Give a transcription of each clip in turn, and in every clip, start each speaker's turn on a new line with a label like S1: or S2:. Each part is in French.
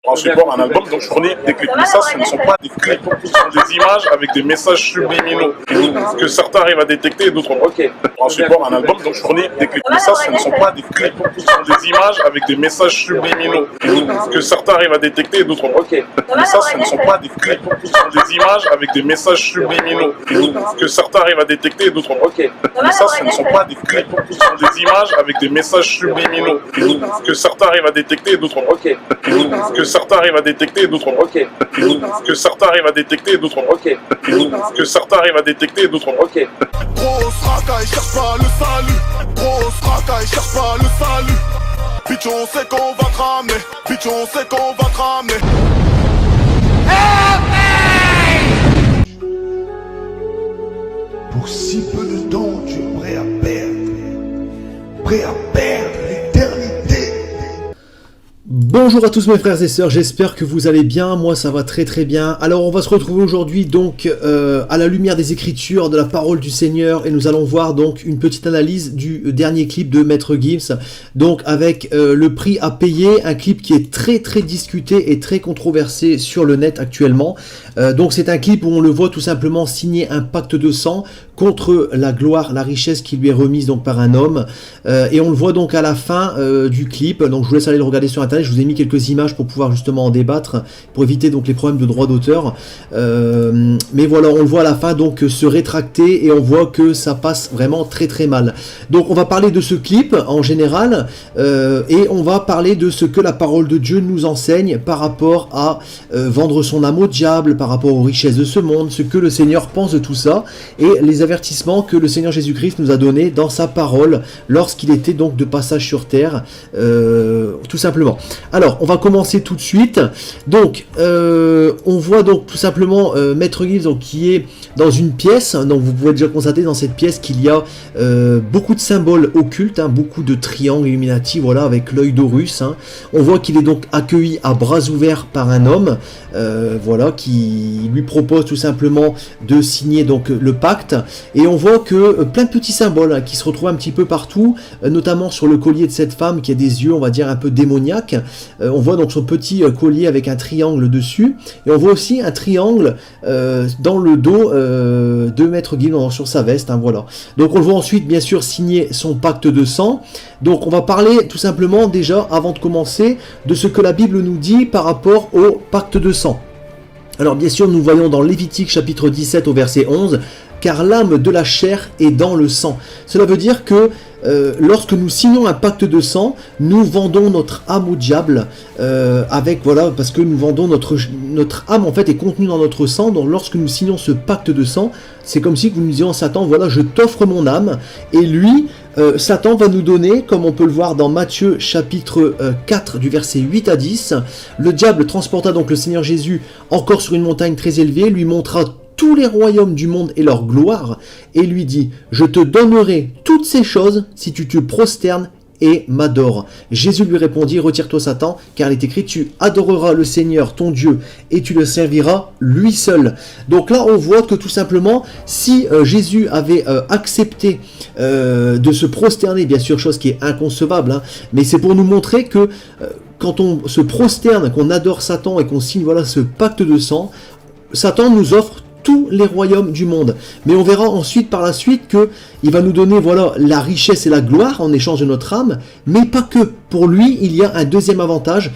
S1: En support, un album donc fournit des clips. Mais ça, ce ne sont pas des clips, ce sont des images avec des messages subliminaux que certains arrivent à détecter et d'autres pas. En support, un album donc fournit des clips. Mais ça, ce ne sont pas des clips, ce sont des images avec des messages subliminaux que certains arrivent à détecter et d'autres pas. Mais ça, ce ne sont pas des clips, ce sont des images avec des messages subliminaux que certains arrivent à détecter et d'autres pas. Mais ça, ce ne sont pas des clips, ce sont des images avec des messages subliminaux que certains arrivent à détecter et d'autres pas. Que certains arrivent à détecter et d'autres pas. Que certains arrivent à détecter et d'autres pas. Que certains arrivent à détecter et d'autres pas.
S2: Grosse racaille, cherche pas le salut. Grosse racaille, cherche pas le salut. Bitch, on sait qu'on va te ramener. Bitch, on sait qu'on va te ramener.
S3: Pour si peu de temps, tu es prêt à perdre. Prêt à perdre l'éternité.
S4: Bonjour à tous mes frères et sœurs, j'espère que vous allez bien, moi ça va très très bien. Alors on va se retrouver aujourd'hui donc à la lumière des Écritures, de la parole du Seigneur, et nous allons voir donc une petite analyse du dernier clip de Maître Gims, donc avec le prix à payer, un clip qui est très très discuté et très controversé sur le net actuellement. Donc c'est un clip où on le voit tout simplement signer un pacte de sang contre la gloire, la richesse qui lui est remise donc par un homme, et on le voit donc à la fin du clip. Donc je vous laisse aller le regarder sur internet, je vous ai mis quelques images pour pouvoir justement en débattre, pour éviter donc les problèmes de droit d'auteur, mais voilà, on le voit à la fin donc se rétracter, et on voit que ça passe vraiment très très mal. Donc on va parler de ce clip en général, et on va parler de ce que la parole de Dieu nous enseigne par rapport à vendre son âme au diable, par rapport aux richesses de ce monde, ce que le Seigneur pense de tout ça, et les avertissements que le Seigneur Jésus-Christ nous a donnés dans sa parole lorsqu'il était donc de passage sur terre, tout simplement. Alors on va commencer tout de suite. Donc on voit donc tout simplement Maître Gims donc, qui est dans une pièce. Donc vous pouvez déjà constater dans cette pièce qu'il y a beaucoup de symboles occultes, hein, beaucoup de triangles Illuminati, voilà, avec l'œil d'Horus, hein. On voit qu'il est donc accueilli à bras ouverts par un homme, voilà, qui lui propose tout simplement de signer donc le pacte, et on voit que plein de petits symboles, hein, qui se retrouvent un petit peu partout, notamment sur le collier de cette femme qui a des yeux, on va dire, un peu démoniaques. On voit donc son petit collier avec un triangle dessus, et on voit aussi un triangle dans le dos de Maître Gims sur sa veste, hein, voilà. Donc on le voit ensuite bien sûr signer son pacte de sang. Donc on va parler tout simplement déjà, avant de commencer, de ce que la Bible nous dit par rapport au pacte de sang. Alors bien sûr nous voyons dans Lévitique chapitre 17 au verset 11, car l'âme de la chair est dans le sang. Cela veut dire que lorsque nous signons un pacte de sang, nous vendons notre âme au diable, avec, voilà, parce que nous vendons notre âme en fait est contenue dans notre sang. Donc lorsque nous signons ce pacte de sang, c'est comme si nous disions à Satan, voilà, je t'offre mon âme, et lui, Satan va nous donner, comme on peut le voir dans Matthieu chapitre 4 du verset 8 à 10, le diable transporta donc le Seigneur Jésus encore sur une montagne très élevée, lui montra tous les royaumes du monde et leur gloire, et lui dit, je te donnerai toutes ces choses si tu te prosternes et m'adores. Jésus lui répondit, retire-toi Satan, car il est écrit, tu adoreras le Seigneur ton Dieu et tu le serviras lui seul. Donc là on voit que tout simplement, si Jésus avait accepté de se prosterner, bien sûr, chose qui est inconcevable, hein, mais c'est pour nous montrer que quand on se prosterne, qu'on adore Satan et qu'on signe, voilà, ce pacte de sang, Satan nous offre tous les royaumes du monde. Mais on verra ensuite par la suite que il va nous donner, voilà, la richesse et la gloire en échange de notre âme, mais pas que. Pour lui, il y a un deuxième avantage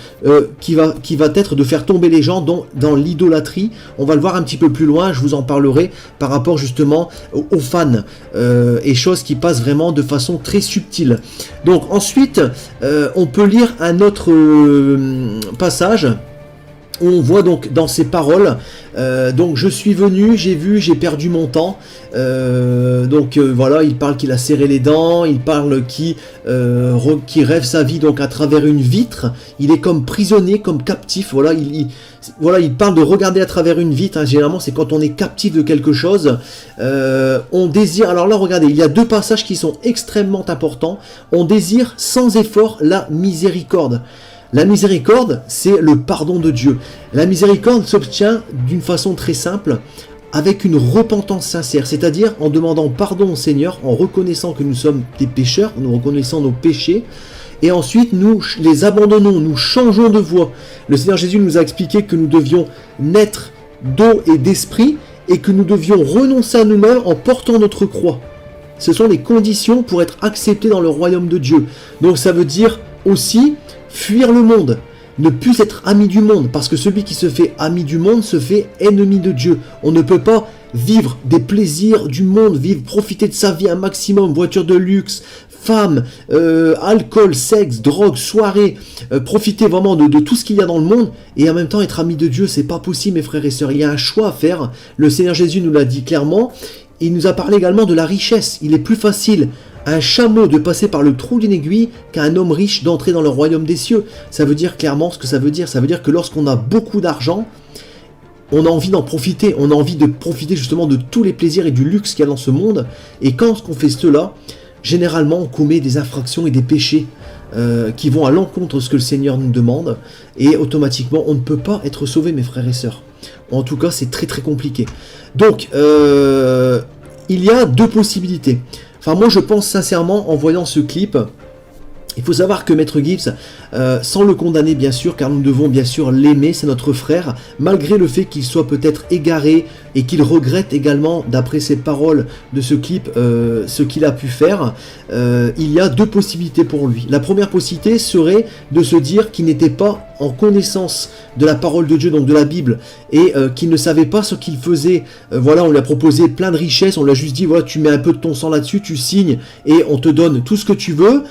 S4: qui va être de faire tomber les gens dans l'idolâtrie. On va le voir un petit peu plus loin, je vous en parlerai par rapport justement aux fans, et choses qui passent vraiment de façon très subtile. Donc ensuite, on peut lire un autre passage. On voit donc dans ces paroles, donc je suis venu, j'ai vu, j'ai perdu mon temps. Voilà, il parle qu'il a serré les dents, il parle qu'il rêve sa vie donc à travers une vitre. Il est comme prisonnier, comme captif. Voilà, il parle de regarder à travers une vitre, hein. Généralement c'est quand on est captif de quelque chose. On désire, alors là regardez, il y a deux passages qui sont extrêmement importants. On désire sans effort la miséricorde. La miséricorde, c'est le pardon de Dieu. La miséricorde s'obtient d'une façon très simple, avec une repentance sincère, c'est-à-dire en demandant pardon au Seigneur, en reconnaissant que nous sommes des pécheurs, en nous reconnaissant nos péchés, et ensuite nous les abandonnons, nous changeons de voie. Le Seigneur Jésus nous a expliqué que nous devions naître d'eau et d'esprit, et que nous devions renoncer à nous-mêmes en portant notre croix. Ce sont les conditions pour être acceptés dans le royaume de Dieu. Donc ça veut dire aussi fuir le monde, ne plus être ami du monde, parce que celui qui se fait ami du monde se fait ennemi de Dieu. On ne peut pas vivre des plaisirs du monde, profiter de sa vie un maximum, voiture de luxe, femmes, alcool, sexe, drogue, soirée, profiter vraiment de tout ce qu'il y a dans le monde, et en même temps être ami de Dieu. C'est pas possible, mes frères et sœurs. Il y a un choix à faire. Le Seigneur Jésus nous l'a dit clairement. Il nous a parlé également de la richesse. Il est plus facile à un chameau de passer par le trou d'une aiguille qu'à un homme riche d'entrer dans le royaume des cieux. Ça veut dire clairement ce que ça veut dire. Ça veut dire que lorsqu'on a beaucoup d'argent, on a envie d'en profiter. On a envie de profiter justement de tous les plaisirs et du luxe qu'il y a dans ce monde. Et quand on fait cela, généralement on commet des infractions et des péchés qui vont à l'encontre de ce que le Seigneur nous demande. Et automatiquement, on ne peut pas être sauvé, mes frères et sœurs. En tout cas, c'est très très compliqué. Donc, il y a deux possibilités. Enfin, moi, je pense sincèrement, en voyant ce clip, il faut savoir que Maître Gibbs, sans le condamner bien sûr, car nous devons bien sûr l'aimer, c'est notre frère, malgré le fait qu'il soit peut-être égaré et qu'il regrette également, d'après ses paroles de ce clip, ce qu'il a pu faire, il y a deux possibilités pour lui. La première possibilité serait de se dire qu'il n'était pas en connaissance de la parole de Dieu, donc de la Bible, et qu'il ne savait pas ce qu'il faisait. Voilà, on lui a proposé plein de richesses, on lui a juste dit, voilà, tu mets un peu de ton sang là-dessus, tu signes, et on te donne tout ce que tu veux,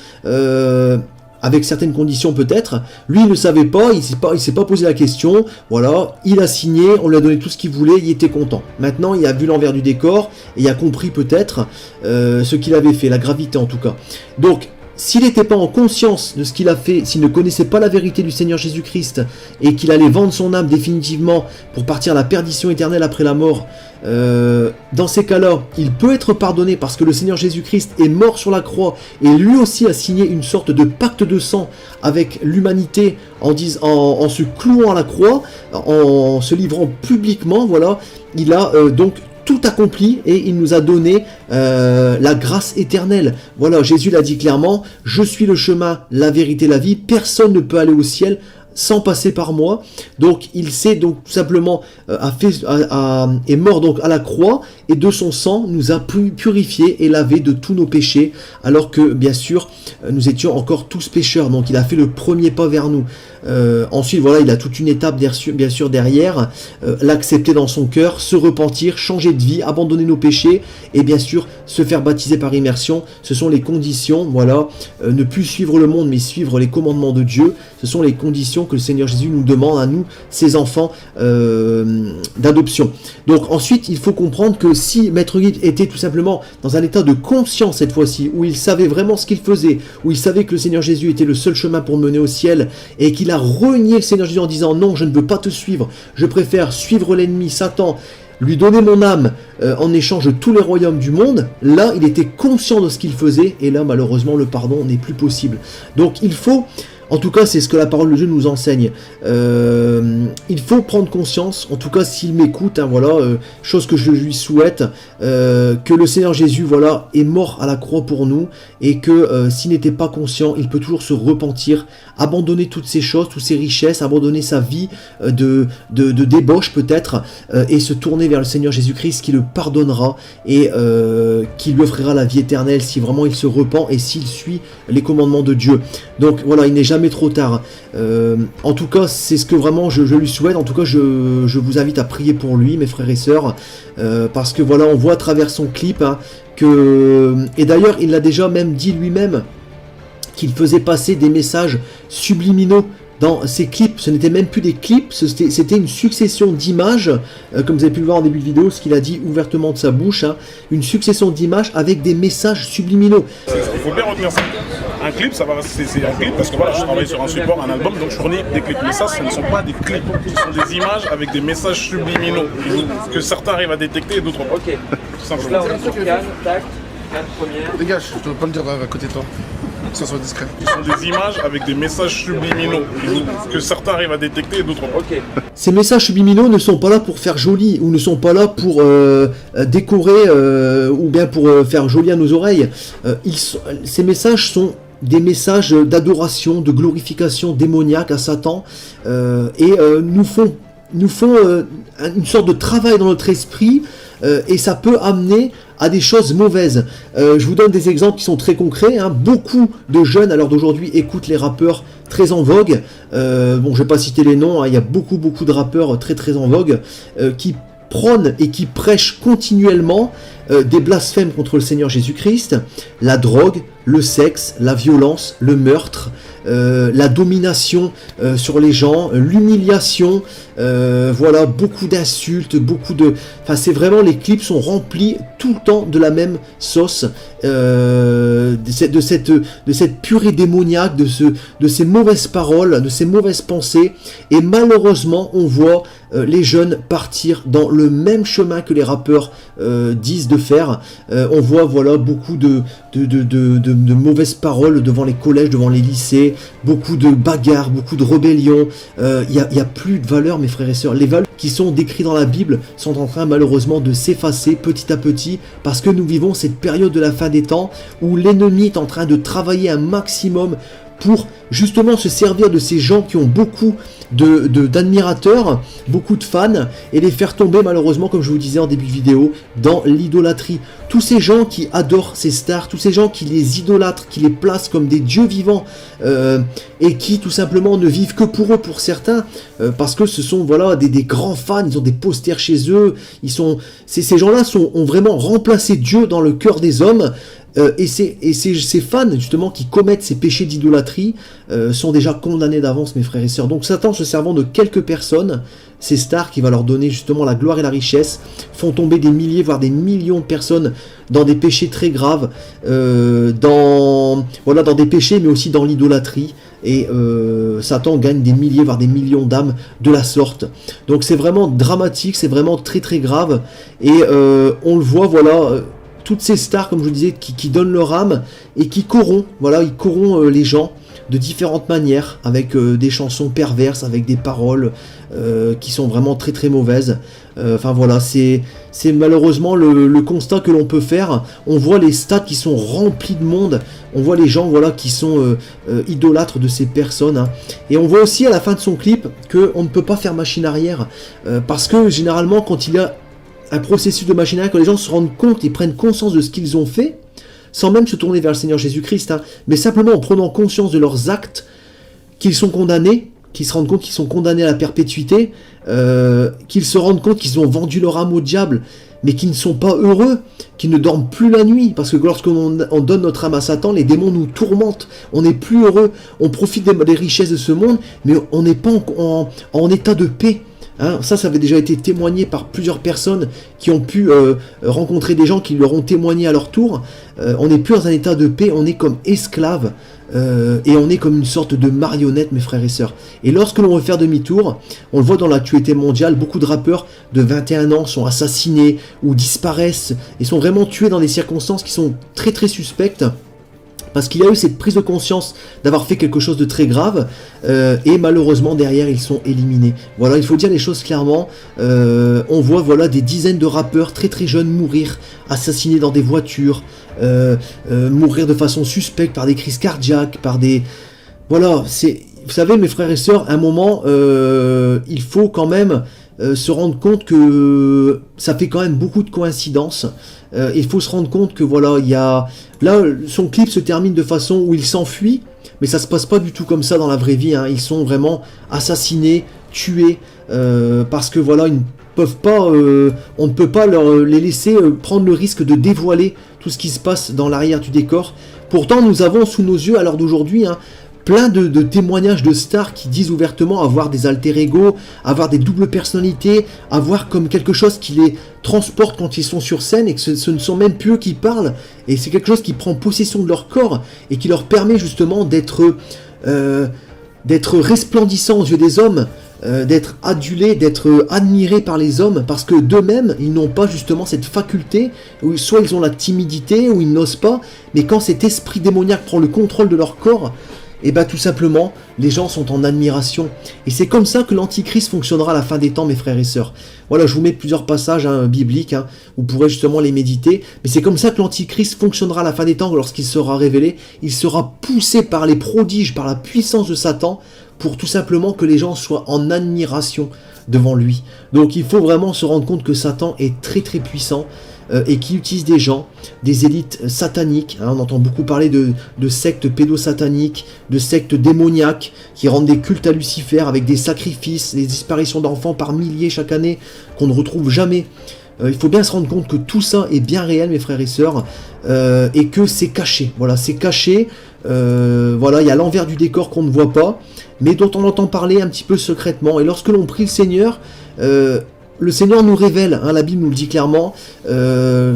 S4: avec certaines conditions peut-être. Lui, il ne savait pas, il s'est pas posé la question, voilà, il a signé, on lui a donné tout ce qu'il voulait, il était content. Maintenant, il a vu l'envers du décor, et il a compris peut-être ce qu'il avait fait, la gravité en tout cas. Donc, s'il n'était pas en conscience de ce qu'il a fait, s'il ne connaissait pas la vérité du Seigneur Jésus-Christ, et qu'il allait vendre son âme définitivement pour partir à la perdition éternelle après la mort, dans ces cas-là, il peut être pardonné parce que le Seigneur Jésus-Christ est mort sur la croix, et lui aussi a signé une sorte de pacte de sang avec l'humanité en se clouant à la croix, en se livrant publiquement, voilà, il a donc tout accompli et il nous a donné la grâce éternelle. Voilà, Jésus l'a dit clairement, je suis le chemin, la vérité, la vie, personne ne peut aller au ciel sans passer par moi. Donc il s'est donc tout simplement est mort donc à la croix, et de son sang nous a purifié et lavé de tous nos péchés, alors que bien sûr nous étions encore tous pécheurs. Donc il a fait le premier pas vers nous. Ensuite voilà, il a toute une étape bien sûr derrière, l'accepter dans son cœur, se repentir, changer de vie, abandonner nos péchés, et bien sûr se faire baptiser par immersion. Ce sont les conditions, voilà, ne plus suivre le monde mais suivre les commandements de Dieu. Ce sont les conditions que le Seigneur Jésus nous demande à nous, ses enfants d'adoption. Donc ensuite, il faut comprendre que si Maître Gibbs était tout simplement dans un état de conscience cette fois-ci, où il savait vraiment ce qu'il faisait, où il savait que le Seigneur Jésus était le seul chemin pour mener au ciel, et qu'il a renié le Seigneur Jésus en disant non, je ne veux pas te suivre, je préfère suivre l'ennemi, Satan, lui donner mon âme en échange de tous les royaumes du monde, là il était conscient de ce qu'il faisait, et là malheureusement le pardon n'est plus possible. Donc il faut, en tout cas, c'est ce que la parole de Dieu nous enseigne. Il faut prendre conscience, en tout cas s'il m'écoute, hein, voilà, chose que je lui souhaite, que le Seigneur Jésus, voilà, est mort à la croix pour nous, et que s'il n'était pas conscient, il peut toujours se repentir, abandonner toutes ces choses, toutes ces richesses, abandonner sa vie de débauche peut-être, et se tourner vers le Seigneur Jésus-Christ qui le pardonnera et qui lui offrira la vie éternelle si vraiment il se repent et s'il suit les commandements de Dieu. Donc voilà, il n'est jamais trop tard. En tout cas, c'est ce que vraiment je lui souhaite. En tout cas, je vous invite à prier pour lui, mes frères et sœurs, parce que voilà, on voit à travers son clip, hein, et d'ailleurs, il l'a déjà même dit lui-même, qu'il faisait passer des messages subliminaux dans ces clips. Ce n'était même plus des clips, c'était une succession d'images, comme vous avez pu le voir en début de vidéo, ce qu'il a dit ouvertement de sa bouche, hein, une succession d'images avec des messages subliminaux.
S1: Il faut bien retenir ça. Un clip, c'est un clip parce que voilà, je travaille sur un support, un album, donc je fournis des clips. Mais ça, ce ne sont pas des clips, ce sont des images avec des messages subliminaux que certains arrivent à détecter et d'autres pas.
S5: Ok.
S1: Tout simplement.
S5: Là, on est sur Cannes, tac, la première.
S3: Dégage, je dois pas le dire à côté de toi. Que ça soit discret.
S1: Ce sont des images avec des messages subliminaux que certains arrivent à détecter et d'autres pas.
S5: Ok.
S4: Ces messages subliminaux ne sont pas là pour faire joli, ou ne sont pas là pour décorer, ou bien pour faire joli à nos oreilles. Ces messages sont des messages d'adoration, de glorification démoniaque à Satan, nous font une sorte de travail dans notre esprit, et ça peut amener à des choses mauvaises. Je vous donne des exemples qui sont très concrets, hein. Beaucoup de jeunes à l'heure d'aujourd'hui écoutent les rappeurs très en vogue. Bon, je vais pas citer les noms, hein. Il y a beaucoup de rappeurs très en vogue qui prônent et qui prêchent continuellement des blasphèmes contre le Seigneur Jésus-Christ, la drogue, le sexe, la violence, le meurtre, la domination sur les gens, l'humiliation, voilà, beaucoup d'insultes, enfin c'est vraiment, les clips sont remplis tout le temps de la même sauce, de cette purée démoniaque, de ces mauvaises paroles, de ces mauvaises pensées, et malheureusement on voit les jeunes partir dans le même chemin que les rappeurs disent de faire. On voit, voilà, beaucoup de mauvaises paroles devant les collèges, devant les lycées, beaucoup de bagarres, beaucoup de rébellions. Il y a plus de valeurs, mes frères et sœurs. Les valeurs qui sont décrites dans la Bible sont en train malheureusement de s'effacer petit à petit, parce que nous vivons cette période de la fin des temps où l'ennemi est en train de travailler un maximum pour justement se servir de ces gens qui ont beaucoup d'admirateurs, beaucoup de fans, et les faire tomber malheureusement, comme je vous disais en début de vidéo, dans l'idolâtrie. Tous ces gens qui adorent ces stars, tous ces gens qui les idolâtrent, qui les placent comme des dieux vivants, et qui tout simplement ne vivent que pour eux, pour certains, parce que ce sont, voilà, des grands fans, ils ont des posters chez eux, ces gens-là ont vraiment remplacé Dieu dans le cœur des hommes. Et ces fans justement qui commettent ces péchés d'idolâtrie sont déjà condamnés d'avance, mes frères et sœurs. Donc Satan, se servant de quelques personnes, ces stars qui va leur donner justement la gloire et la richesse, font tomber des milliers voire des millions de personnes dans des péchés très graves, dans des péchés, mais aussi dans l'idolâtrie. Et Satan gagne des milliers voire des millions d'âmes de la sorte. Donc c'est vraiment dramatique, c'est vraiment très grave, et on le voit, voilà, toutes ces stars, comme je vous disais, qui donnent leur âme et qui corrompent, voilà, ils corrompent les gens de différentes manières, avec des chansons perverses, avec des paroles qui sont vraiment très mauvaises. Enfin voilà, c'est malheureusement le constat que l'on peut faire. On voit les stades qui sont remplis de monde, on voit les gens, voilà, qui sont idolâtres de ces personnes, hein. Et on voit aussi à la fin de son clip qu'on ne peut pas faire machine arrière, parce que généralement quand il y a un processus de machine arrière, quand les gens se rendent compte, ils prennent conscience de ce qu'ils ont fait, sans même se tourner vers le Seigneur Jésus-Christ, hein, mais simplement en prenant conscience de leurs actes, qu'ils sont condamnés, qu'ils se rendent compte qu'ils sont condamnés à la perpétuité, qu'ils se rendent compte qu'ils ont vendu leur âme au diable, mais qu'ils ne sont pas heureux, qu'ils ne dorment plus la nuit, parce que lorsqu'on donne notre âme à Satan, les démons nous tourmentent, on n'est plus heureux, on profite des richesses de ce monde, mais on n'est pas en état de paix. Hein, ça avait déjà été témoigné par plusieurs personnes qui ont pu rencontrer des gens qui leur ont témoigné à leur tour. On n'est plus dans un état de paix, on est comme esclaves, et on est comme une sorte de marionnette, mes frères et sœurs. Et lorsque l'on veut faire demi-tour, on le voit dans l'actualité mondiale, beaucoup de rappeurs de 21 ans sont assassinés ou disparaissent et sont vraiment tués dans des circonstances qui sont très suspectes, parce qu'il y a eu cette prise de conscience d'avoir fait quelque chose de très grave, et malheureusement derrière ils sont éliminés. Voilà, il faut dire les choses clairement. On voit, voilà, des dizaines de rappeurs très jeunes mourir, assassinés dans des voitures, mourir de façon suspecte par des crises cardiaques, par des... Voilà, vous savez, mes frères et sœurs, à un moment, il faut quand même se rendre compte que ça fait quand même beaucoup de coïncidences. Il faut se rendre compte que voilà, là, son clip se termine de façon où il s'enfuit, mais ça se passe pas du tout comme ça dans la vraie vie, hein. Ils sont vraiment assassinés, tués, parce que voilà, ils ne peuvent pas, on ne peut pas les laisser prendre le risque de dévoiler tout ce qui se passe dans l'arrière du décor. Pourtant, nous avons sous nos yeux, à l'heure d'aujourd'hui, hein, plein de témoignages de stars qui disent ouvertement avoir des alter ego, avoir des doubles personnalités, avoir comme quelque chose qui les transporte quand ils sont sur scène, et que ce ne sont même plus eux qui parlent, et c'est quelque chose qui prend possession de leur corps et qui leur permet justement d'être resplendissants aux yeux des hommes, d'être adulés, d'être admirés par les hommes, parce que d'eux-mêmes, ils n'ont pas justement cette faculté, où soit ils ont la timidité, ou ils n'osent pas, mais quand cet esprit démoniaque prend le contrôle de leur corps, et bien tout simplement, les gens sont en admiration. Et c'est comme ça que l'Antichrist fonctionnera à la fin des temps, mes frères et sœurs. Voilà, je vous mets plusieurs passages bibliques, vous pourrez justement les méditer. Mais c'est comme ça que l'Antichrist fonctionnera à la fin des temps, lorsqu'il sera révélé. Il sera poussé par les prodiges, par la puissance de Satan, pour tout simplement que les gens soient en admiration devant lui. Donc il faut vraiment se rendre compte que Satan est très très puissant, et qui utilise des gens, des élites sataniques, on entend beaucoup parler de sectes pédosataniques, de sectes démoniaques, qui rendent des cultes à Lucifer avec des sacrifices, des disparitions d'enfants par milliers chaque année, qu'on ne retrouve jamais. Il faut bien se rendre compte que tout ça est bien réel, mes frères et sœurs, et que c'est caché. Voilà, c'est caché. Voilà, il y a l'envers du décor qu'on ne voit pas, mais dont on entend parler un petit peu secrètement. Et lorsque l'on prie le Seigneur, le Seigneur nous révèle, la Bible nous le dit clairement,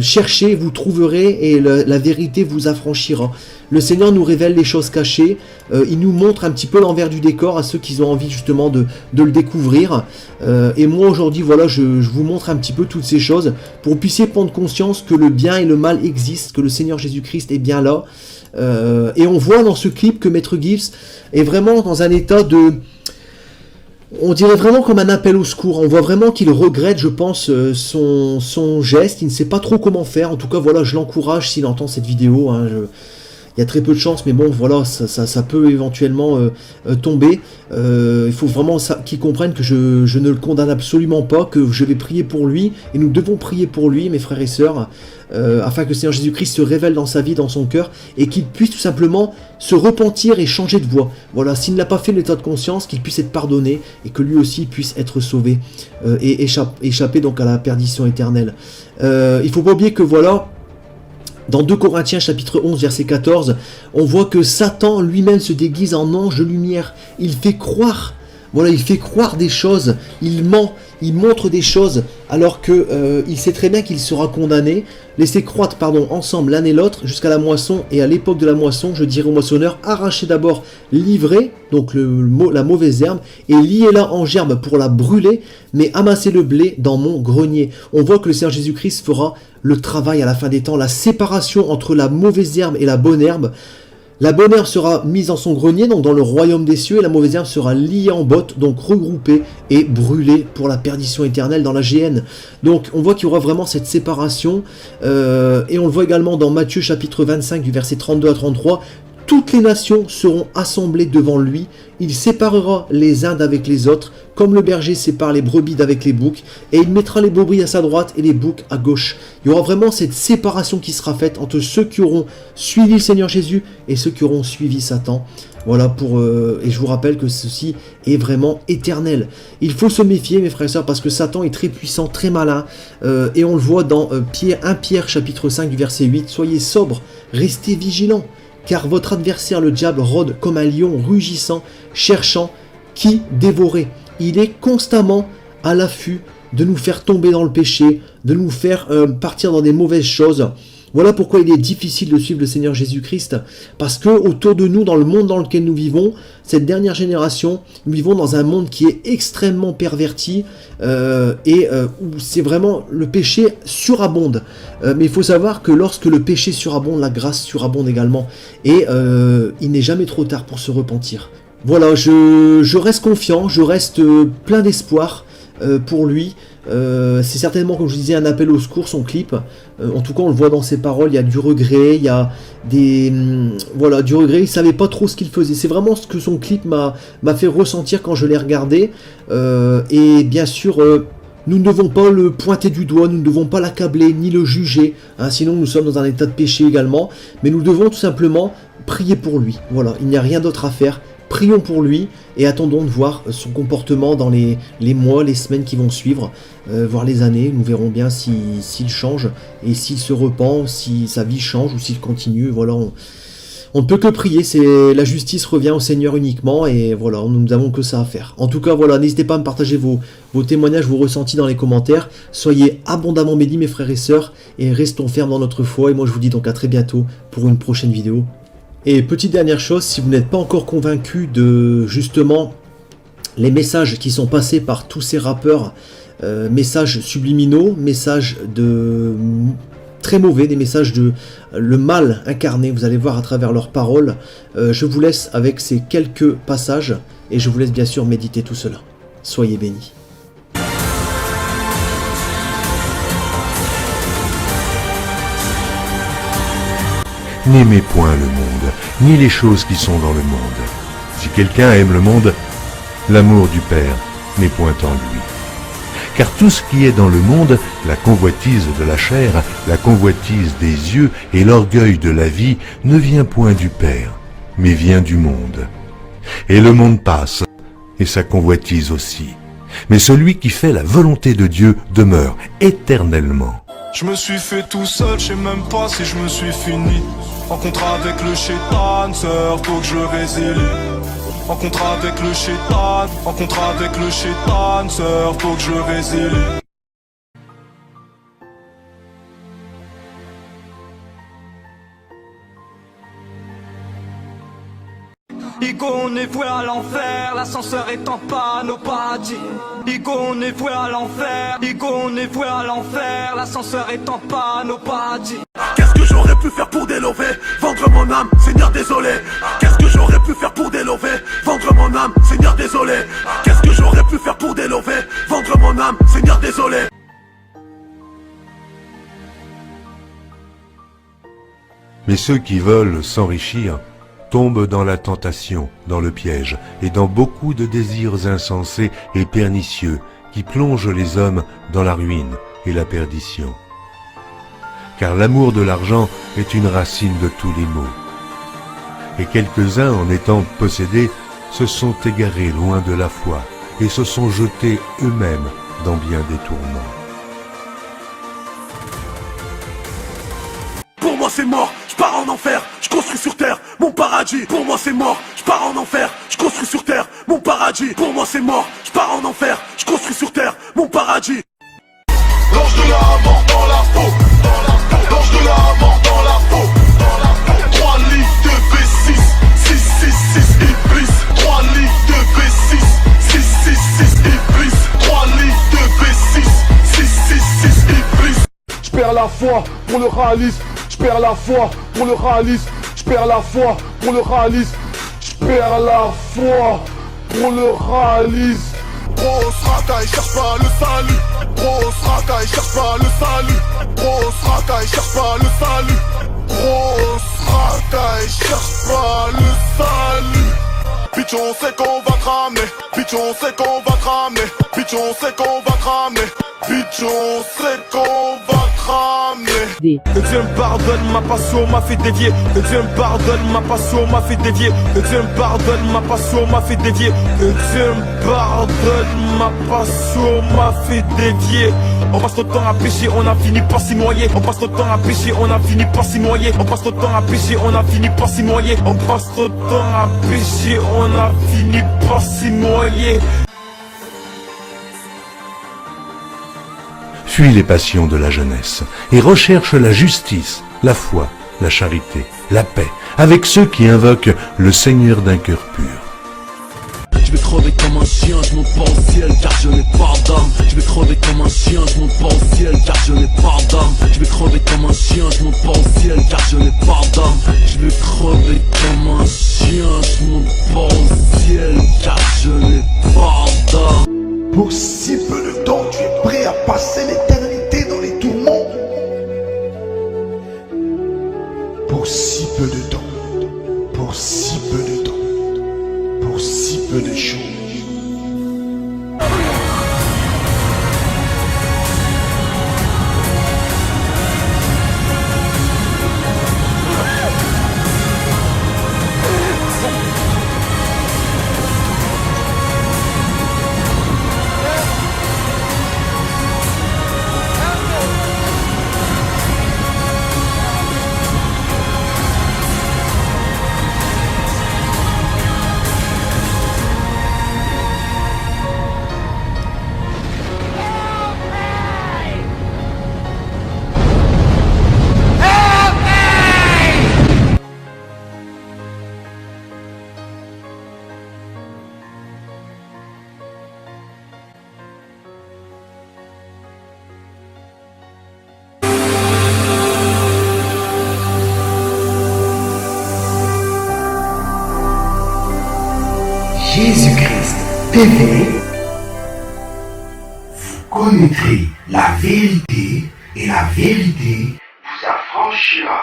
S4: cherchez, vous trouverez, et la vérité vous affranchira. Le Seigneur nous révèle les choses cachées, il nous montre un petit peu l'envers du décor à ceux qui ont envie justement de le découvrir. Et moi aujourd'hui, voilà, je vous montre un petit peu toutes ces choses, pour que vous puissiez prendre conscience que le bien et le mal existent, que le Seigneur Jésus-Christ est bien là. Et on voit dans ce clip que Maître Gibbs est vraiment dans un état de... On dirait vraiment comme un appel au secours. On voit vraiment qu'il regrette, je pense, son geste. Il ne sait pas trop comment faire. En tout cas, voilà, je l'encourage s'il entend cette vidéo. Il y a très peu de chance, mais bon, voilà, ça peut éventuellement tomber. Il faut vraiment qu'il comprenne que je ne le condamne absolument pas, que je vais prier pour lui, et nous devons prier pour lui, mes frères et sœurs, afin que le Seigneur Jésus-Christ se révèle dans sa vie, dans son cœur, et qu'il puisse tout simplement se repentir et changer de voie. Voilà, s'il ne l'a pas fait l'état de conscience, qu'il puisse être pardonné, et que lui aussi puisse être sauvé, et échapper donc à la perdition éternelle. Il ne faut pas oublier que voilà, dans 2 Corinthiens chapitre 11 verset 14, on voit que Satan lui-même se déguise en ange de lumière. Il fait croire, voilà, il fait croire des choses, il ment, il montre des choses, alors que il sait très bien qu'il sera condamné. Laissez croître, ensemble l'un et l'autre jusqu'à la moisson, et à l'époque de la moisson, je dirai au moissonneur, arrachez d'abord l'ivraie, donc la mauvaise herbe, et liez-la en gerbe pour la brûler, mais amassez le blé dans mon grenier. On voit que le Seigneur Jésus-Christ fera le travail à la fin des temps, la séparation entre la mauvaise herbe et la bonne herbe. La bonne herbe sera mise dans son grenier, donc dans le royaume des cieux, et la mauvaise herbe sera liée en botte, donc regroupée et brûlée pour la perdition éternelle dans la géhenne. Donc on voit qu'il y aura vraiment cette séparation, et on le voit également dans Matthieu chapitre 25 du verset 32 à 33, toutes les nations seront assemblées devant lui, il séparera les uns d'avec les autres, comme le berger sépare les brebis d'avec les boucs, et il mettra les brebis à sa droite et les boucs à gauche. Il y aura vraiment cette séparation qui sera faite entre ceux qui auront suivi le Seigneur Jésus et ceux qui auront suivi Satan. Voilà, et je vous rappelle que ceci est vraiment éternel. Il faut se méfier, mes frères et sœurs, parce que Satan est très puissant, très malin, et on le voit dans 1 Pierre chapitre 5 du verset 8, « Soyez sobres, restez vigilants, car votre adversaire le diable rôde comme un lion rugissant, cherchant qui dévorer. » Il est constamment à l'affût de nous faire tomber dans le péché, de nous faire partir dans des mauvaises choses. Voilà pourquoi il est difficile de suivre le Seigneur Jésus-Christ, parce que autour de nous, dans le monde dans lequel nous vivons, cette dernière génération, nous vivons dans un monde qui est extrêmement perverti, où c'est vraiment le péché surabonde. Mais il faut savoir que lorsque le péché surabonde, la grâce surabonde également, et il n'est jamais trop tard pour se repentir. Voilà, je reste confiant, je reste plein d'espoir pour lui. C'est certainement, comme je disais, un appel au secours, son clip. En tout cas, on le voit dans ses paroles, il y a du regret, il y a du regret, il savait pas trop ce qu'il faisait. C'est vraiment ce que son clip m'a fait ressentir quand je l'ai regardé. Et bien sûr, nous ne devons pas le pointer du doigt, nous ne devons pas l'accabler, ni le juger, sinon nous sommes dans un état de péché également. Mais nous devons tout simplement prier pour lui. Voilà, il n'y a rien d'autre à faire. Prions pour lui et attendons de voir son comportement dans les mois, les semaines qui vont suivre, voire les années. Nous verrons bien s'il change et s'il se repent, si sa vie change ou s'il continue. Voilà, on ne peut que prier, la justice revient au Seigneur uniquement et voilà, nous n'avons que ça à faire. En tout cas, voilà, n'hésitez pas à me partager vos témoignages, vos ressentis dans les commentaires. Soyez abondamment bénis, mes frères et sœurs, et restons fermes dans notre foi. Et moi, je vous dis donc à très bientôt pour une prochaine vidéo. Et petite dernière chose, si vous n'êtes pas encore convaincu de justement les messages qui sont passés par tous ces rappeurs, messages subliminaux, messages très mauvais, des messages de le mal incarné, vous allez voir à travers leurs paroles. Je vous laisse avec ces quelques passages et je vous laisse bien sûr méditer tout cela. Soyez bénis.
S6: N'aimez point le monde, ni les choses qui sont dans le monde. Si quelqu'un aime le monde, l'amour du Père n'est point en lui. Car tout ce qui est dans le monde, la convoitise de la chair, la convoitise des yeux et l'orgueil de la vie, ne vient point du Père, mais vient du monde. Et le monde passe, et sa convoitise aussi. Mais celui qui fait la volonté de Dieu demeure éternellement.
S2: Je me suis fait tout seul, je sais même pas si je me suis fini. Rencontre avec le chétan, sœur, faut que je résilie. Rencontre avec le chétan, rencontre avec le chétan, sœur, faut que je résilie.
S7: Igo, on est voué à l'enfer, l'ascenseur est en panne au paradis. Igo, on est voué à l'enfer, Igo, on est voué à l'enfer, l'ascenseur est en panne au paradis.
S2: Qu'est-ce que j'aurais pu faire pour délover? Vendre mon âme, Seigneur désolé. Qu'est-ce que j'aurais pu faire pour délover? Vendre mon âme, Seigneur désolé. Qu'est-ce que j'aurais pu faire pour délover? Vendre mon âme, Seigneur désolé.
S6: Mais ceux qui veulent s'enrichir tombent dans la tentation, dans le piège, et dans beaucoup de désirs insensés et pernicieux qui plongent les hommes dans la ruine et la perdition. Car l'amour de l'argent est une racine de tous les maux. Et quelques-uns, en étant possédés, se sont égarés loin de la foi et se sont jetés eux-mêmes dans bien des tourments.
S2: Pour moi c'est mort, je pars en enfer, je construis sur terre mon paradis. Pour moi c'est mort, je pars en enfer, je construis sur terre mon paradis. Pour moi c'est mort, je pars en enfer, je construis sur terre mon paradis. L'ange de la mort dans la peau, l'ange de la mort dans la peau. 3 livres de V6, 666 Iblis. 3 livres de V6, 666 Iblis. 3 livres de V6, 666 Iblis.
S3: Je perds la foi pour le réalisme. Je perds la foi pour le réalisme. Je perds la foi pour le réalisme. Je perds la foi pour le réalisme.
S2: Grosse racaille, cherche pas le salut. Grosse racaille, cherche pas le salut. Grosse racaille, cherche pas le salut. Grosse racaille, cherche pas le salut. Bitch on sait qu'on va te ramener. Bitch on sait qu'on va te ramener. Bitch on sait qu'on va te ramener. Bitch on sait qu'on va te ramener.
S7: Que Dieu me pardonne, ma passion m'a fait dévier. Que Dieu me pardonne, ma passion m'a fait dévier. Que Dieu me pardonne, ma passion m'a fait dévier. Que Dieu me pardonne, ma passion m'a fait dévier. On passe notre temps à pécher, on a fini par s'y noyer. On passe notre temps à pécher, on a fini par s'y noyer. On passe notre temps à pécher, on a fini par s'y noyer. On passe notre temps à pécher, on a fini par s'y noyer.
S6: Fuis les passions de la jeunesse et recherche la justice, la foi, la charité, la paix, avec ceux qui invoquent le Seigneur d'un cœur pur.
S8: Je vais crever comme un chien, je monte pas au ciel car je n'ai pas d'âme. Je vais crever comme un chien, je monte pas au ciel car je n'ai pas d'âme. Je vais crever comme un chien, je monte pas au ciel car je n'ai pas d'âme. Je vais crever comme un chien, je monte pas au ciel car je n'ai pas d'âme.
S3: Pour si peu de temps, tu es prêt à passer l'éternité dans les tourments. Pour si peu de temps, pour si peu de temps, pour si peu de choses.
S9: Jésus-Christ TV, vous connaîtrez la vérité et la vérité vous affranchira.